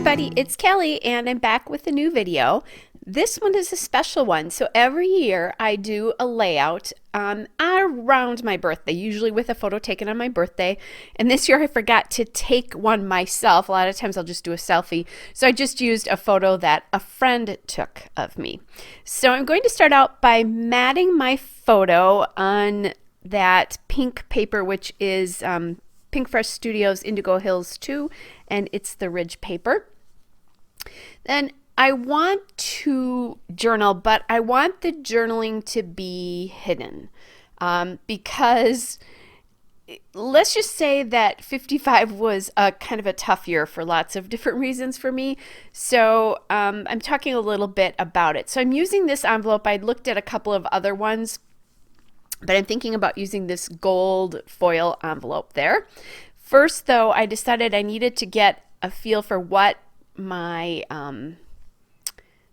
everybody, it's Kelly and I'm back with a new video. This one is a special one. So every year I do a layout around my birthday, usually with a photo taken on my birthday. And this year I forgot to take one myself. A lot of times I'll just do a selfie. So I just used a photo that a friend took of me. So I'm going to start out by matting my photo on that pink paper, which is Pink Fresh Studios Indigo Hills 2, and it's the Ridge paper. Then I want to journal, but I want the journaling to be hidden because let's just say that 55 was a kind of a tough year for lots of different reasons for me. So I'm talking a little bit about it. So I'm using this envelope. I looked at a couple of other ones, but I'm thinking about using this gold foil envelope there. First, though, I decided I needed to get a feel for what my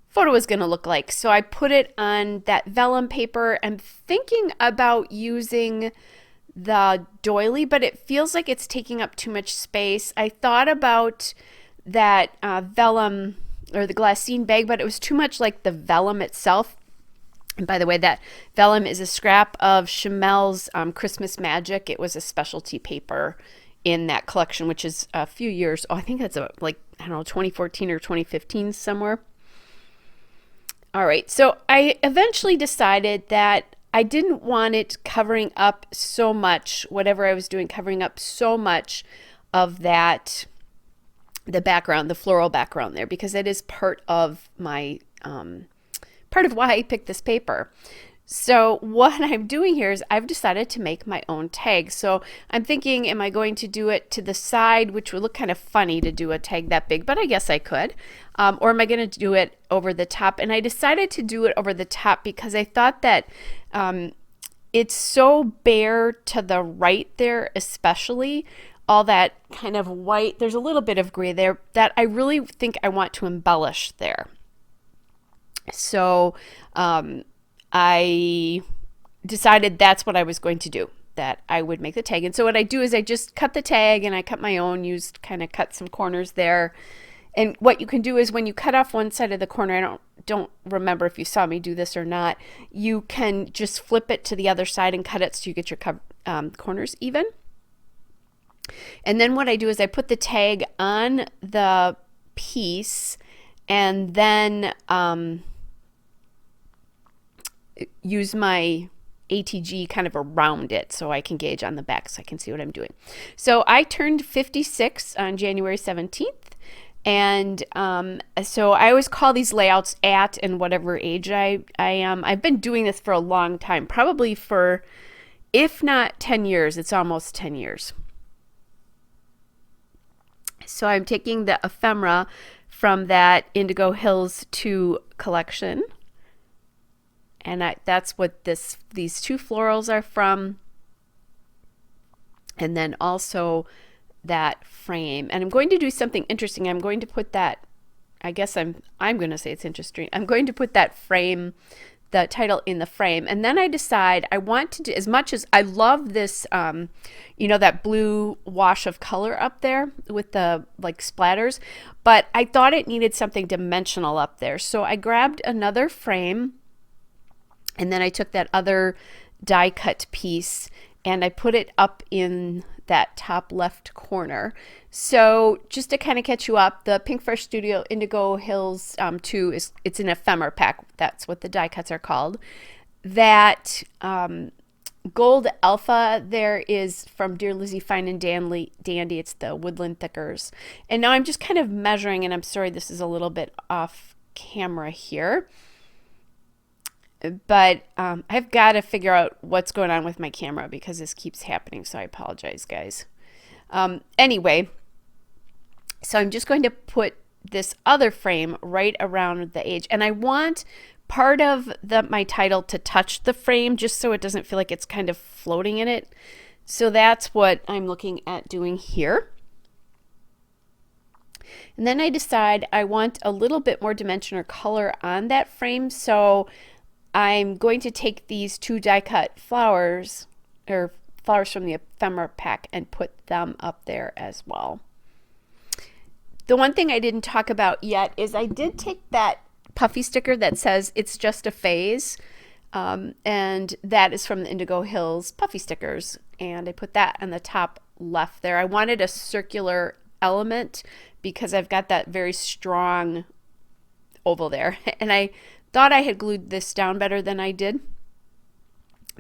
photo was going to look like. So I put it on that vellum paper. I'm thinking about using the doily, but it feels like it's taking up too much space. I thought about that vellum or the glassine bag, but it was too much like the vellum itself. And by the way, that vellum is a scrap of Chamel's Christmas Magic. It was a specialty paper in that collection, which is a few years. Oh, I think that's like, I don't know, 2014 or 2015 somewhere. All right, so I eventually decided that I didn't want it covering up so much, whatever I was doing, covering up so much of that, the background, the floral background there, because that is part of my part of why I picked this paper. So what I'm doing here is I've decided to make my own tag. So I'm thinking, am I going to do it to the side, which would look kind of funny to do a tag that big, but I guess I could. Or am I going to do it over the top? And I decided to do it over the top because I thought that it's so bare to the right there, especially all that kind of white. There's a little bit of gray there that I really think I want to embellish there. So I decided that's what I was going to do, that I would make the tag. And so what I do is I just cut the tag and I cut my own, cut some corners there. And what you can do is when you cut off one side of the corner, I don't remember if you saw me do this or not, you can just flip it to the other side and cut it so you get your corners even. And then what I do is I put the tag on the piece and then use my ATG kind of around it so I can gauge on the back so I can see what I'm doing. So I turned 56 on January 17th. And so I always call these layouts at and whatever age I am. I've been doing this for a long time, probably for, if not 10 years, it's almost 10 years. So I'm taking the ephemera from that Indigo Hills 2 collection. And that's what these two florals are from. And then also that frame. And I'm going to do something interesting. I'm going to put that, I guess I'm going to say it's interesting. I'm going to put that frame, the title in the frame. And then I decide I want to do, as much as I love this, that blue wash of color up there with the like splatters, but I thought it needed something dimensional up there. So I grabbed another frame and then I took that other die cut piece and I put it up in that top left corner. So just to kind of catch you up, the Pink Fresh Studio Indigo Hills 2 it's an ephemera pack. That's what the die cuts are called. That gold alpha there is from Dear Lizzie Fine and Dandy. It's the Woodland Thickers. And now I'm just kind of measuring, and I'm sorry this is a little bit off camera here. But I've got to figure out what's going on with my camera because this keeps happening, so I apologize, guys. Anyway, so I'm just going to put this other frame right around the edge, and I want part of my title to touch the frame just so it doesn't feel like it's kind of floating in it. So that's what I'm looking at doing here. And then I decide I want a little bit more dimension or color on that frame, so I'm going to take these two die cut flowers or flowers from the ephemera pack and put them up there as well. The one thing I didn't talk about yet is I did take that puffy sticker that says it's just a phase, and that is from the Indigo Hills puffy stickers, and I put that on the top left there. I wanted a circular element because I've got that very strong oval there, and I thought I had glued this down better than I did,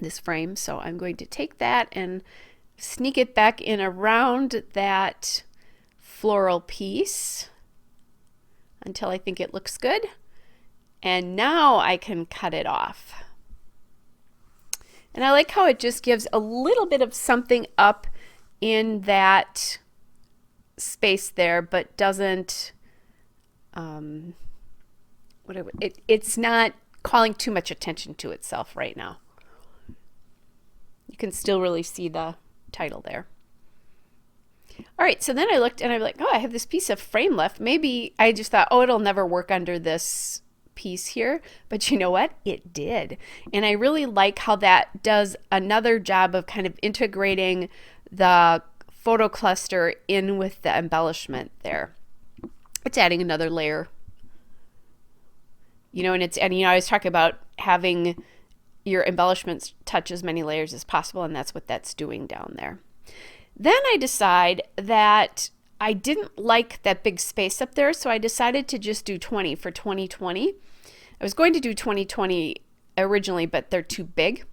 this frame, so I'm going to take that and sneak it back in around that floral piece until I think it looks good, and now I can cut it off. And I like how it just gives a little bit of something up in that space there, but doesn't it's not calling too much attention to itself right now. You can still really see the title there. All right, so then I looked and I'm like, oh, I have this piece of frame left. Maybe I just thought, oh, it'll never work under this piece here, but you know what? It did. And I really like how that does another job of kind of integrating the photo cluster in with the embellishment there. It's adding another layer. You know, and you know, I was talking about having your embellishments touch as many layers as possible, and that's what that's doing down there. Then I decide that I didn't like that big space up there, so I decided to just do 20 for 2020. I was going to do 2020 originally, but they're too big.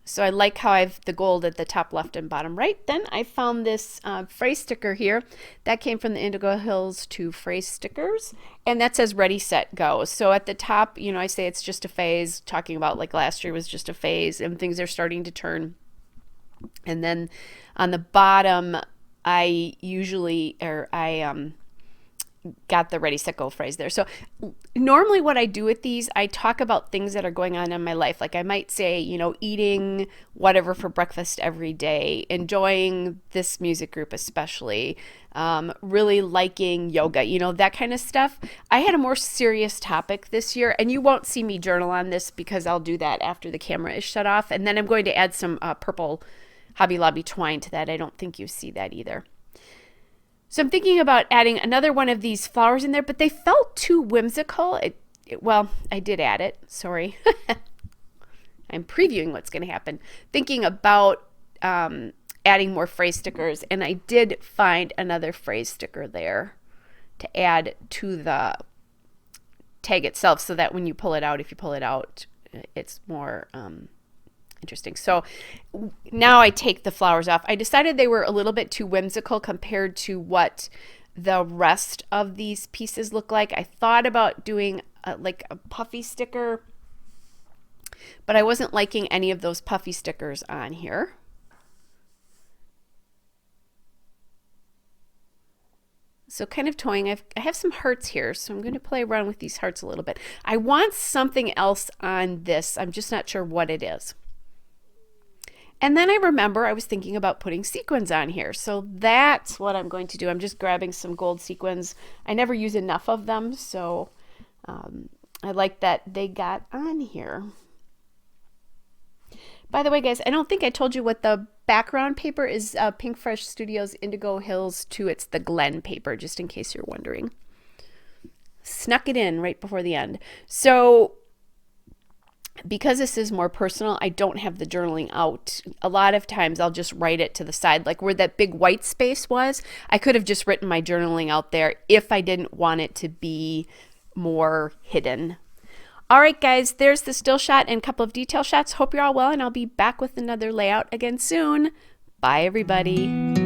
So I like how I have the gold at the top left and bottom right. Then I found this phrase sticker here. That came from the Indigo Hills 2 phrase stickers, and that says Ready, Set, Go. So at the top, you know, I say it's just a phase, talking about like last year was just a phase and things are starting to turn. And then on the bottom, I got the Ready, Set, Go phrase there. So normally what I do with these, I talk about things that are going on in my life. Like I might say, you know, eating whatever for breakfast every day, enjoying this music group especially, really liking yoga, you know, that kind of stuff. I had a more serious topic this year, and you won't see me journal on this because I'll do that after the camera is shut off. And then I'm going to add some purple Hobby Lobby twine to that. I don't think you see that either. So I'm thinking about adding another one of these flowers in there, but they felt too whimsical. Well, I did add it. Sorry. I'm previewing what's going to happen. Thinking about adding more phrase stickers, and I did find another phrase sticker there to add to the tag itself so that when you pull it out, if you pull it out, it's more interesting. So now I take the flowers off. I decided they were a little bit too whimsical compared to what the rest of these pieces look like. I thought about doing like a puffy sticker, but I wasn't liking any of those puffy stickers on here. So kind of toying, I have some hearts here, so I'm going to play around with these hearts a little bit. I want something else on this. I'm just not sure what it is. And then I remember I was thinking about putting sequins on here. So that's what I'm going to do. I'm just grabbing some gold sequins. I never use enough of them, so I like that they got on here. By the way, guys, I don't think I told you what the background paper is. Pink Fresh Studios Indigo Hills 2. It's the Glen paper, just in case you're wondering. Snuck it in right before the end. So because this is more personal, I don't have the journaling out. A lot of times I'll just write it to the side, like where that big white space was. I could have just written my journaling out there if I didn't want it to be more hidden. All right, guys, there's the still shot and a couple of detail shots. Hope you're all well, and I'll be back with another layout again soon. Bye, everybody.